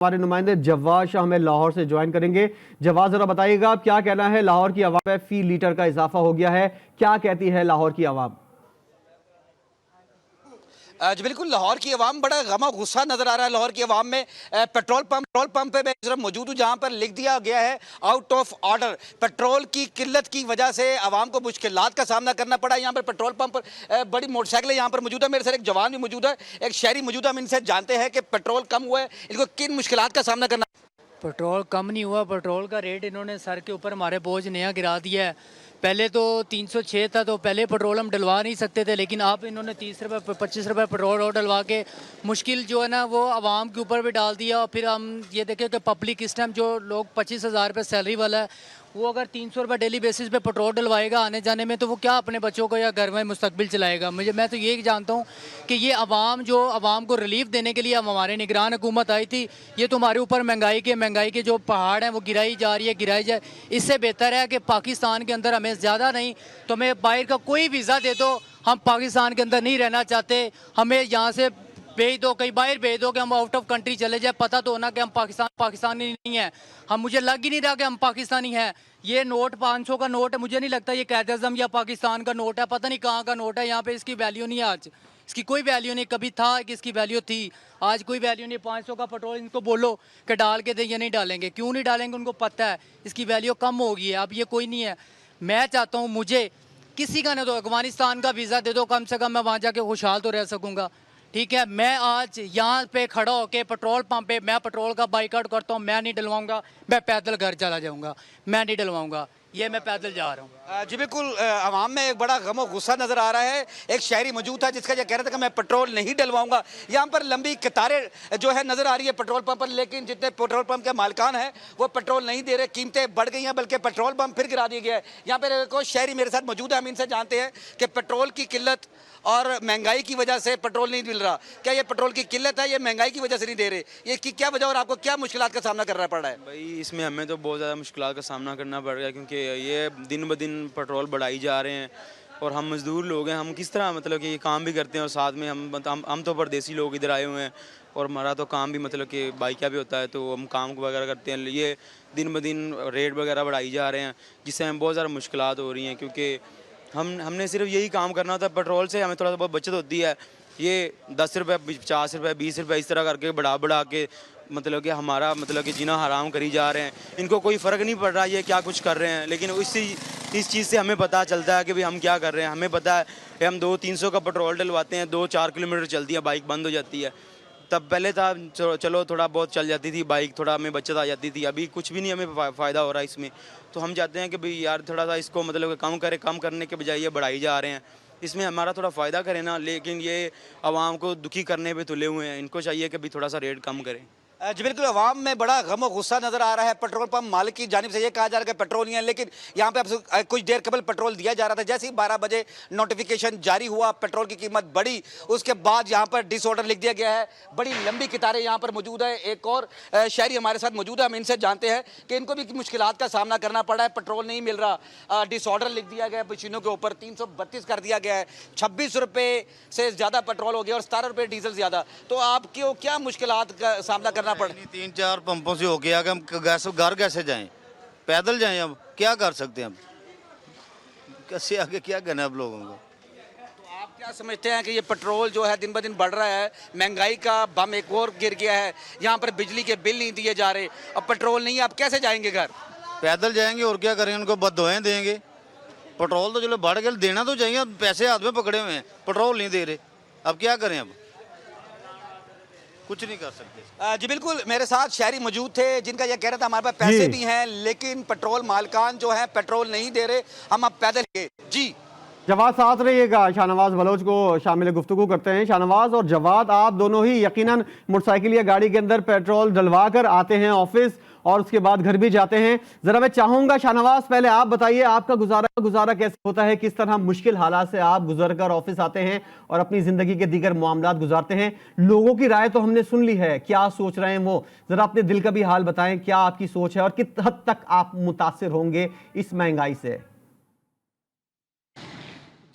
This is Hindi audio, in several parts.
हमारे नुमाइंदे जवाद शाह हमें लाहौर से ज्वाइन करेंगे। जवाद, जरा बताइएगा क्या कहना है, लाहौर की आवाम में फी लीटर का इजाफा हो गया है, क्या कहती है लाहौर की आवाम? जी बिल्कुल, लाहौर की आवाम बड़ा गमा गुस्सा नजर आ रहा है। लाहौर की आवाम में पेट्रोल पंप पे मैं इस तरफ मौजूद हूँ जहाँ पर लिख दिया गया है आउट ऑफ ऑर्डर। पेट्रोल की किल्लत की वजह से आवाम को मुश्किलात का सामना करना पड़ा। यहाँ पर पेट्रोल पंप पर बड़ी मोटरसाइकिलें यहाँ पर मौजूद है। मेरे साथ एक जवान भी मौजूद है, एक शहरी मौजूद है। हम इनसे जानते हैं कि पेट्रोल कम हुआ है, इनको किन मुश्किलात का सामना करना। पेट्रोल कम नहीं हुआ, पेट्रोल का रेट इन्होंने सर के ऊपर हमारे बोझ नया गिरा दिया है। पहले तो 306 था, तो पहले पेट्रोल हम डलवा नहीं सकते थे, लेकिन अब इन्होंने 30 रुपये 25 रुपये पेट्रोल और डलवा के मुश्किल जो है ना वो आवाम के ऊपर भी डाल दिया। और फिर हम ये देखें कि पब्लिक इस टाइम जो लोग 25,000 रुपये सैलरी वाला है वो अगर 300 रुपये डेली बेसिस पे पेट्रोल डलवाएगा आने जाने में, तो वो क्या अपने बच्चों को या घर में मुस्तकबिल चलाएगा। मैं तो ये जानता हूँ कि ये आवाम को रिलीफ देने के लिए अब हमारे निगरान हुकूमत आई थी। ये तो हमारे ऊपर महंगाई के जो पहाड़ हैं वो गिराई जा रही है, गिराई जाए। इससे बेहतर है कि पाकिस्तान के अंदर हमें ज़्यादा नहीं तो हमें बाहर का कोई वीज़ा दे दो, हम पाकिस्तान के अंदर नहीं रहना चाहते। हमें यहाँ से भेज दो, कहीं बाहर भेज दो कि हम आउट ऑफ कंट्री चले जाए। पता तो होना कि हम पाकिस्तानी नहीं है। हम मुझे लग ही नहीं रहा कि हम पाकिस्तानी हैं। ये नोट 500 का नोट है, मुझे नहीं लगता ये कायदे आज़म या पाकिस्तान का नोट है, पता नहीं कहाँ का नोट है। यहाँ पे इसकी वैल्यू नहीं है, आज इसकी कोई वैल्यू नहीं। कभी था कि इसकी वैल्यू थी, आज कोई वैल्यू नहीं। 500 का पेट्रोल इनको बोलो कि डाल के दे, ये नहीं डालेंगे। क्यों नहीं डालेंगे? उनको पता है इसकी वैल्यू कम हो गई है। अब ये कोई नहीं है। मैं चाहता हूँ मुझे किसी का नहीं दो, अफगानिस्तान का वीज़ा दे दो, कम से कम मैं वहाँ जाके खुशहाल तो रह सकूँगा। ठीक है, मैं आज यहाँ पे खड़ा होके पेट्रोल पंप पे मैं पेट्रोल का बाइकआउट करता हूँ। मैं नहीं डलवाऊंगा, मैं पैदल घर चला जाऊँगा। मैं नहीं डलवाऊंगा, ये मैं पैदल जा रहा हूँ। जी बिल्कुल, आवाम में एक बड़ा गमो गुस्सा नजर आ रहा है। एक शहरी मौजूद था जिसका ये कह रहा था कि मैं पेट्रोल नहीं डलवाऊंगा। यहाँ पर लंबी कतारें जो है नजर आ रही है पेट्रोल पंप पर, लेकिन जितने पेट्रोल पंप के मालिकान हैं वो पेट्रोल नहीं दे रहे। कीमतें बढ़ गई हैं, बल्कि पेट्रोल पंप फिर गिरा दिया गया है। यहाँ पर कोई शहरी मेरे साथ मौजूद है, हम इनसे जानते हैं कि पेट्रोल की किल्लत और महंगाई की वजह से पेट्रोल नहीं मिल रहा। क्या ये पेट्रोल की किल्लत है, ये महंगाई की वजह से नहीं दे रहे? ये की क्या वजह और आपको क्या मुश्किलात का सामना करना पड़ रहा है? भाई इसमें हमें तो बहुत ज़्यादा मुश्किलात का सामना करना पड़ रहा है, क्योंकि ये दिन ब दिन पेट्रोल बढ़ाई जा रहे हैं। और हम मज़दूर लोग हैं, हम किस तरह मतलब कि ये काम भी करते हैं और साथ में हम तो परदेसी लोग इधर आए हुए हैं और हमारा तो काम भी मतलब कि बाइक का भी होता है, तो हम काम वगैरह करते हैं। ये दिन ब दिन रेट वगैरह बढ़ाई जा रहे हैं, जिससे हमें बहुत ज़्यादा मुश्किलात हो रही हैं। क्योंकि हमने सिर्फ यही काम करना होता है, पेट्रोल से हमें थोड़ा बहुत बचत होती है। ये 10 रुपये 50 रुपये 20 रुपये इस तरह करके बढ़ा के मतलब कि हमारा मतलब कि जीना हराम करी जा रहे हैं। इनको कोई फ़र्क नहीं पड़ रहा ये क्या कुछ कर रहे हैं, लेकिन इस चीज़ से हमें पता चलता है कि भाई हम क्या कर रहे हैं। हमें पता है कि हम 200-300 का पेट्रोल डलवाते हैं, 2-4 किलोमीटर चलती है बाइक, बंद हो जाती है। तब पहले था चलो थोड़ा बहुत चल जाती थी बाइक, थोड़ा हमें बचत आ जाती थी। अभी कुछ भी नहीं हमें फ़ायदा हो रहा है इसमें। तो हम चाहते हैं कि भाई यार थोड़ा सा इसको मतलब कम करने के बजाय ये बढ़ाई जा रहे हैं, इसमें हमारा थोड़ा फ़ायदा करें ना। लेकिन ये आवाम को दुखी करने पे तुले हुए हैं, इनको चाहिए कि भाई थोड़ा सा रेट कम करें। जी बिल्कुल, अवाम में बड़ा गम और गुस्सा नजर आ रहा है। पेट्रोल पंप मालिक की जानिब से ये कहा जा रहा है कि पेट्रोल नहीं है, लेकिन यहाँ पे अब कुछ देर कबल पेट्रोल दिया जा रहा था। जैसे ही 12 बजे नोटिफिकेशन जारी हुआ, पेट्रोल की कीमत बढ़ी, उसके बाद यहाँ पर डिसऑर्डर लिख दिया गया है। बड़ी लंबी कतारें यहाँ पर मौजूद है। एक और शहरी हमारे साथ मौजूद है, हम इनसे जानते हैं कि इनको भी मुश्किलात का सामना करना पड़ा है। पेट्रोल नहीं मिल रहा, डिसऑर्डर लिख दिया गया मशीनों के ऊपर, 332 कर दिया गया है, 26 रुपये से ज़्यादा पेट्रोल हो गया और 17 रुपये डीजल ज़्यादा। तो आपको क्या मुश्किलात का सामना करना पड़ा? 3-4 पंपों से हो गया कि हम घर कैसे जाएं, पैदल जाएं, अब क्या कर सकते हैं। अब कैसे आगे क्या करना है अब लोगों को। तो आप क्या समझते हैं कि ये पेट्रोल जो है दिन ब दिन बढ़ रहा है, महंगाई का बम एक और गिर गया है, यहाँ पर बिजली के बिल नहीं दिए जा रहे, अब पेट्रोल नहीं है, आप कैसे जाएंगे घर? पैदल जाएंगे और क्या करेंगे, उनको बददुआएं देंगे। पेट्रोल तो चलो बढ़ गया, देना तो चाहिए। अब पैसे हाथ में पकड़े हुए हैं, पेट्रोल नहीं दे रहे, अब क्या करें, अब कुछ नहीं कर सकते। जी बिल्कुल, मेरे साथ शहरी मौजूद थे जिनका यह कहना था हमारे पास पैसे भी हैं, लेकिन पेट्रोल मालकान जो है पेट्रोल नहीं दे रहे, हम अब पैदल गए। जी जवाद साथ रहिएगा, शाहनवाज बलोच को शामिल गुफ्तगू करते हैं। शाहनवाज और जवाद, आप दोनों ही यकीनन मोटरसाइकिल या गाड़ी के अंदर पेट्रोल डलवा कर आते हैं ऑफिस और उसके बाद घर भी जाते हैं। जरा मैं चाहूंगा शाहनवाज, पहले आप बताइए आपका गुजारा कैसे होता है, किस तरह मुश्किल हालात से आप गुजर कर ऑफिस आते हैं और अपनी जिंदगी के दीगर मामलात गुजारते हैं। लोगों की राय तो हमने सुन ली है, क्या सोच रहे हैं वो, जरा अपने दिल का भी हाल बताएं, क्या आपकी सोच है और किस हद तक आप मुतासिर होंगे इस महंगाई से?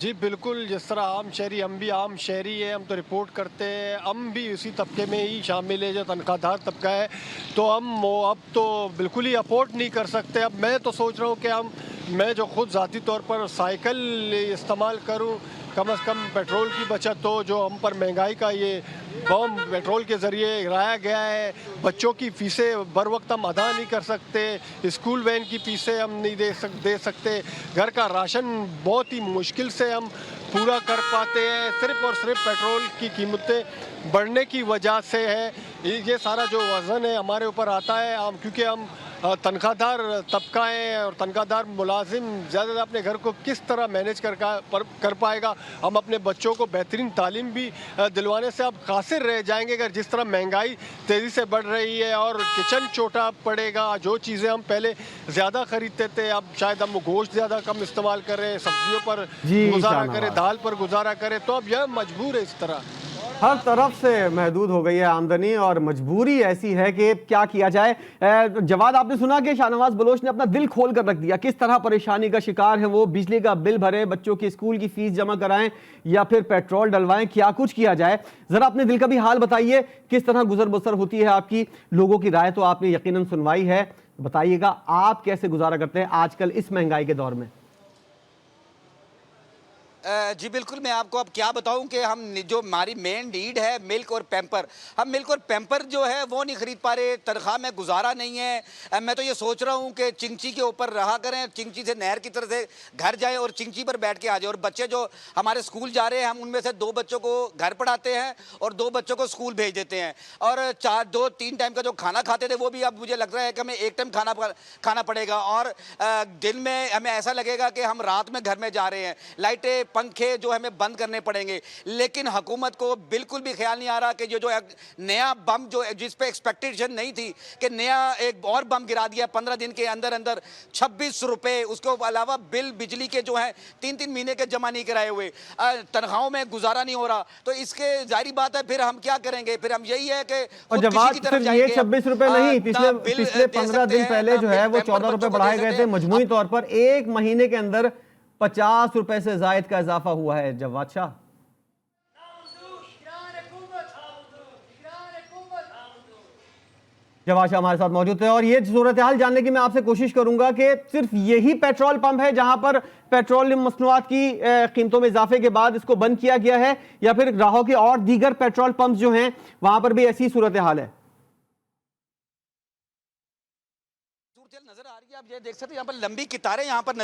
जी बिल्कुल, जिस तरह आम शहरी, हम भी आम शहरी हैं, हम तो रिपोर्ट करते हैं, हम भी उसी तबके में ही शामिल है जो तनख्वाहदार तबका है। तो हम अब तो बिल्कुल ही अफोर्ड नहीं कर सकते। अब मैं तो सोच रहा हूँ कि मैं जो खुद ज़ाती तौर पर साइकिल इस्तेमाल करूँ, कम से कम पेट्रोल की बचत हो। जो हम पर महंगाई का ये बम पेट्रोल के ज़रिए गिराया गया है, बच्चों की फ़ीसें बर वक्त हम अदा नहीं कर सकते, स्कूल वैन की फ़ीसें हम नहीं दे सकते, घर का राशन बहुत ही मुश्किल से हम पूरा कर पाते हैं। सिर्फ़ और सिर्फ पेट्रोल की कीमतें बढ़ने की वजह से है। ये सारा जो वज़न है हमारे ऊपर आता है, हम क्योंकि हम तनख्वाहदार तबका है और तनख्वाहदार मुलाजिम ज़्यादा अपने घर को किस तरह मैनेज कर पाएगा। हम अपने बच्चों को बेहतरीन तालीम भी दिलवाने से अब कासिर रह जाएंगे अगर जिस तरह महंगाई तेज़ी से बढ़ रही है और किचन छोटा पड़ेगा। जो चीज़ें हम पहले ज़्यादा ख़रीदते थे अब शायद हम गोश्त ज़्यादा कम इस्तेमाल करें, सब्जियों पर गुजारा करें, दाल पर गुजारा करें, तो अब यह मजबूर है इस तरह। हर तरफ से महदूद हो गई है आमदनी और मजबूरी ऐसी है कि क्या किया जाए। जवाद, आपने सुना कि शाहनवाज बलोच ने अपना दिल खोल कर रख दिया, किस तरह परेशानी का शिकार है वो। बिजली का बिल भरे, बच्चों की स्कूल की फीस जमा कराएं या फिर पेट्रोल डलवाएं, क्या कुछ किया जाए। जरा अपने दिल का भी हाल बताइए, किस तरह गुजर बसर होती है आपकी। लोगों की राय तो आपने यकीनन सुनवाई है, बताइएगा आप कैसे गुजारा करते हैं आजकल इस महंगाई के दौर में। जी बिल्कुल, मैं आपको अब क्या बताऊं कि हम जो हमारी मेन नीड है मिल्क और पैम्पर, हम मिल्क और पैम्पर जो है वो नहीं खरीद पा रहे, तनख्वाह में गुजारा नहीं है। मैं तो ये सोच रहा हूं कि चिंची के ऊपर रहा करें, चिंची से नहर की तरफ से घर जाएं और चिंची पर बैठ के आ जाए। और बच्चे जो हमारे स्कूल जा रहे हैं, हम उनमें से 2 बच्चों को घर पढ़ाते हैं और 2 बच्चों को स्कूल भेज देते हैं। और 2-3 टाइम का जो खाना खाते थे वो भी अब मुझे लग रहा है कि हमें 1 टाइम खाना पड़ेगा। और दिन में हमें ऐसा लगेगा कि हम रात में घर में जा रहे हैं, लाइटें पंखे जो हमें बंद करने पड़ेंगे। लेकिन हुकूमत को बिल्कुल भी ख्याल नहीं आ रहा कि जो नया बम जो जिस पे एक्सपेक्टेशन नहीं थी कि नया एक और बम गिरा दिया 15 दिन के अंदर अंदर 26 रुपए, उसके अलावा बिल बिजली के जो है 3-3 महीने के जमा नहीं कराए हुए, तनख्वाहों में गुजारा नहीं हो रहा। तो इसके जाहिर बात है फिर हम क्या करेंगे, फिर हम यही है कि और जवाब सिर्फ ये 26 रुपए नहीं, पिछले 15 दिन पहले जो है वो 14 रुपए बढ़ाए गए थे। मजमूई तौर पर 1 महीने के अंदर 50 रुपए से जायद का इजाफा हुआ है। जवाद शाह, जवाद शाह हमारे साथ मौजूद है और ये सूरत हाल जानने की मैं आपसे कोशिश करूंगा कि सिर्फ यही पेट्रोल पंप है जहां पर पेट्रोलियम मसनूआत की कीमतों में इजाफे के बाद इसको बंद किया गया है, या फिर राहों के और दीगर पेट्रोल पंप जो हैं वहां पर भी ऐसी सूरत हाल है? नजर आ रही है, आप ये देख सकते हैं यहाँ पर लंबी कितारें यहाँ पर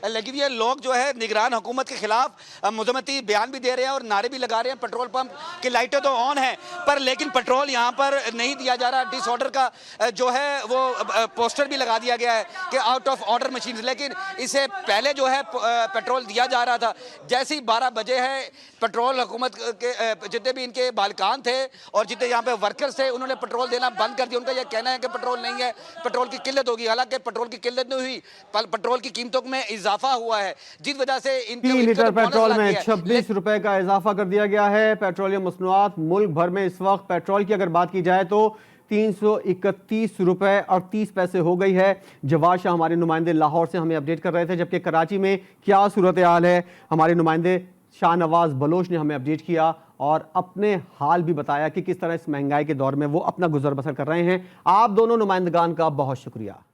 लगी हुई है। लोग जो है निगरान हुकूमत के खिलाफ मजम्मती बयान भी दे रहे हैं और नारे भी लगा रहे हैं। पेट्रोल पंप की लाइटें तो ऑन है पर लेकिन पेट्रोल यहाँ पर नहीं दिया जा रहा। डिसऑर्डर का जो है वो पोस्टर भी लगा दिया गया है कि आउट ऑफ ऑर्डर मशीन। लेकिन इससे पहले जो है पेट्रोल दिया जा रहा था। जैसे ही 12 बजे है, पेट्रोल हुकूमत के जितने भी इनके बालकान थे और जितने यहाँ पे वर्कर्स थे उन्होंने पेट्रोल देना बंद कर दिया। उनका यह कहना है कि पेट्रोल नहीं है, पेट्रोल की किल्लत होगी। हालांकि पेट्रोल की किल्लत नहीं हुई, पेट्रोल की कीमतों में इजाफा हुआ है जिस वजह से 3 लीटर पेट्रोल में 26 रुपए का इजाफा कर दिया गया है। पेट्रोलियम मसनूआत मुल्क भर में इस वक्त पेट्रोल की अगर बात की जाए तो 331 रुपए और 30 पैसे हो गई है। जवाद शाह हमारे नुमाइंदे लाहौर से हमें अपडेट कर रहे थे, जबकि कराची में क्या सूरत हाल है हमारे नुमाइंदे शाहनवाज बलोच ने हमें अपडेट किया और अपने हाल भी बताया कि किस तरह इस महंगाई के दौर में वो अपना गुजर बसर कर रहे हैं। आप दोनों नुमाइंदगान का बहुत शुक्रिया।